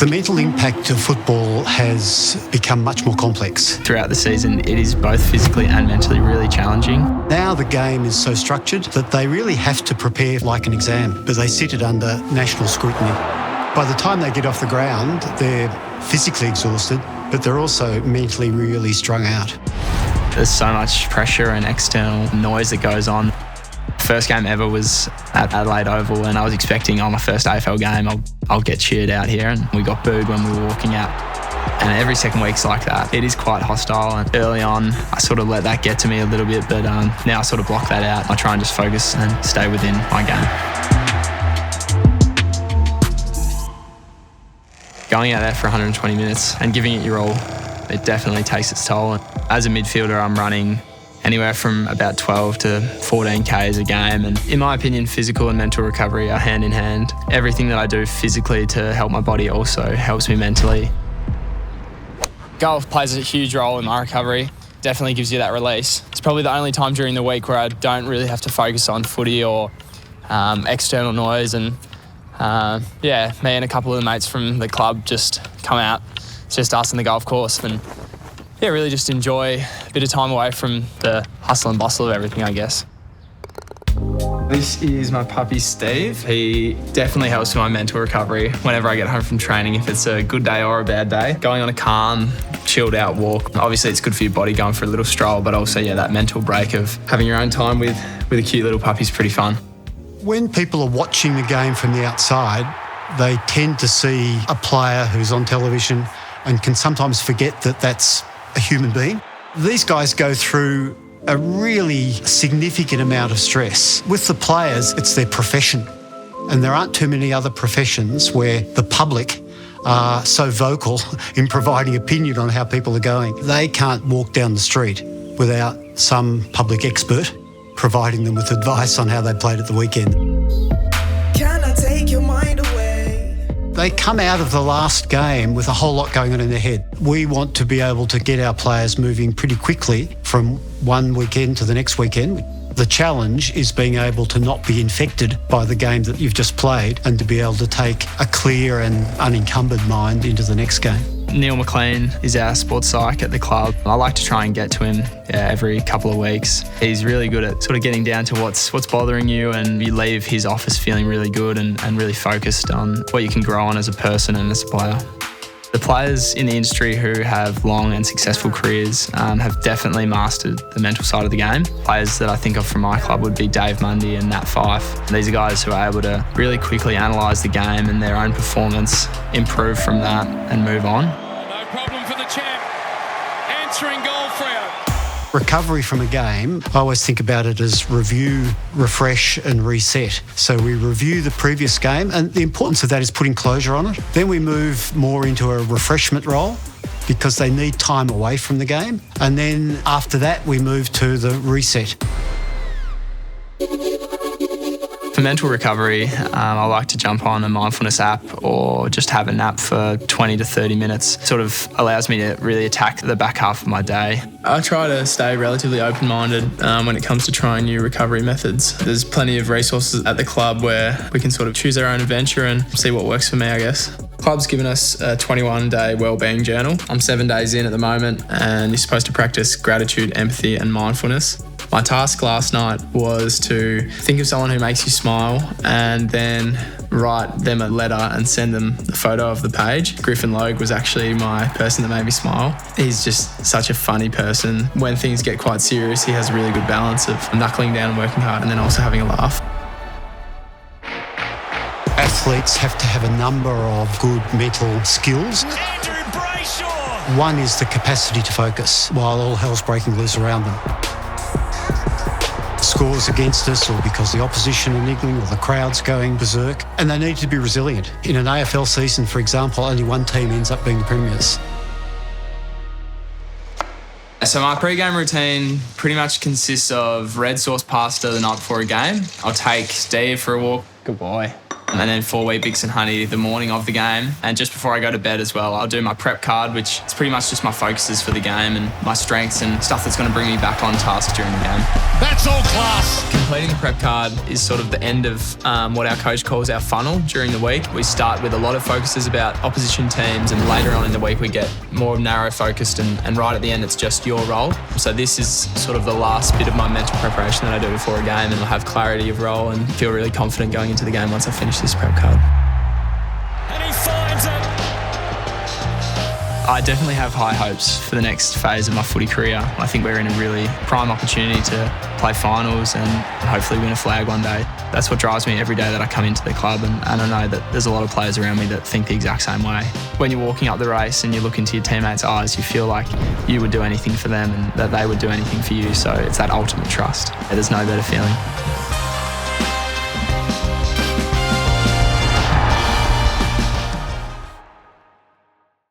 The mental impact of football has become much more complex. Throughout the season, it is both physically and mentally really challenging. Now the game is so structured that they really have to prepare like an exam, but they sit it under national scrutiny. By the time they get off the ground, they're physically exhausted, but they're also mentally really strung out. There's so much pressure and external noise that goes on. First game ever was at Adelaide Oval, and I was expecting on my first AFL game I'll get cheered out here, and we got booed when we were walking out. And every second week's like that. It is quite hostile, and early on I sort of let that get to me a little bit, but now I sort of block that out. I try and just focus and stay within my game. Going out there for 120 minutes and giving it your all, it definitely takes its toll. As a midfielder, I'm running anywhere from about 12 to 14 Ks a game. And in my opinion, physical and mental recovery are hand in hand. Everything that I do physically to help my body also helps me mentally. Golf plays a huge role in my recovery. Definitely gives you that release. It's probably the only time during the week where I don't really have to focus on footy or external noise. And me and a couple of the mates from the club just come out. It's just us on the golf course, and really just enjoy a bit of time away from the hustle and bustle of everything, I guess. This is my puppy Steve. He definitely helps with my mental recovery whenever I get home from training, if it's a good day or a bad day. Going on a calm, chilled out walk. Obviously it's good for your body going for a little stroll, but also that mental break of having your own time with a cute little puppy is pretty fun. When people are watching the game from the outside, they tend to see a player who's on television and can sometimes forget that that's a human being. These guys go through a really significant amount of stress. With the players, it's their profession. And there aren't too many other professions where the public are so vocal in providing opinion on how people are going. They can't walk down the street without some public expert providing them with advice on how they played at the weekend. Can I take your mind away? They come out of the last game with a whole lot going on in their head. We want to be able to get our players moving pretty quickly from one weekend to the next weekend. The challenge is being able to not be infected by the game that you've just played and to be able to take a clear and unencumbered mind into the next game. Neil McLean is our sports psych at the club. I like to try and get to him every couple of weeks. He's really good at sort of getting down to what's bothering you, and you leave his office feeling really good and really focused on what you can grow on as a person and as a player. The players in the industry who have long and successful careers have definitely mastered the mental side of the game. Players that I think of from my club would be Dave Mundy and Nat Fyfe. These are guys who are able to really quickly analyse the game and their own performance, improve from that and move on. No problem for the champ. Answering goal, Freo. Recovery from a game, I always think about it as review, refresh and reset. So we review the previous game, and the importance of that is putting closure on it. Then we move more into a refreshment role because they need time away from the game. And then after that, we move to the reset. For mental recovery, I like to jump on a mindfulness app or just have a nap for 20 to 30 minutes. Sort of allows me to really attack the back half of my day. I try to stay relatively open-minded when it comes to trying new recovery methods. There's plenty of resources at the club where we can sort of choose our own adventure and see what works for me, I guess. The club's given us a 21-day wellbeing journal. I'm 7 days in at the moment, and you're supposed to practice gratitude, empathy and mindfulness. My task last night was to think of someone who makes you smile and then write them a letter and send them the photo of the page. Griffin Logue was actually my person that made me smile. He's just such a funny person. When things get quite serious, he has a really good balance of knuckling down and working hard and then also having a laugh. Athletes have to have a number of good mental skills. Andy Brayshaw. One is the capacity to focus while all hell's breaking loose around them. Scores against us or because the opposition are niggling or the crowd's going berserk, and they need to be resilient. In an AFL season, for example, only one team ends up being the premiers. So my pre-game routine pretty much consists of red sauce pasta the night before a game. I'll take Steve for a walk. Good boy. and then 4 Weet-Bix and honey the morning of the game. And just before I go to bed as well, I'll do my prep card, which is pretty much just my focuses for the game and my strengths and stuff that's going to bring me back on task during the game. That's all class. Completing the prep card is sort of the end of what our coach calls our funnel during the week. We start with a lot of focuses about opposition teams, and later on in the week we get more narrow focused, and right at the end it's just your role. So this is sort of the last bit of my mental preparation that I do before a game, and I'll have clarity of role and feel really confident going into the game once I finish this prep card. And he finds it. I definitely have high hopes for the next phase of my footy career. I think we're in a really prime opportunity to play finals and hopefully win a flag one day. That's what drives me every day that I come into the club, and I know that there's a lot of players around me that think the exact same way. When you're walking up the race and you look into your teammates' eyes, you feel like you would do anything for them and that they would do anything for you. So it's that ultimate trust. There's no better feeling.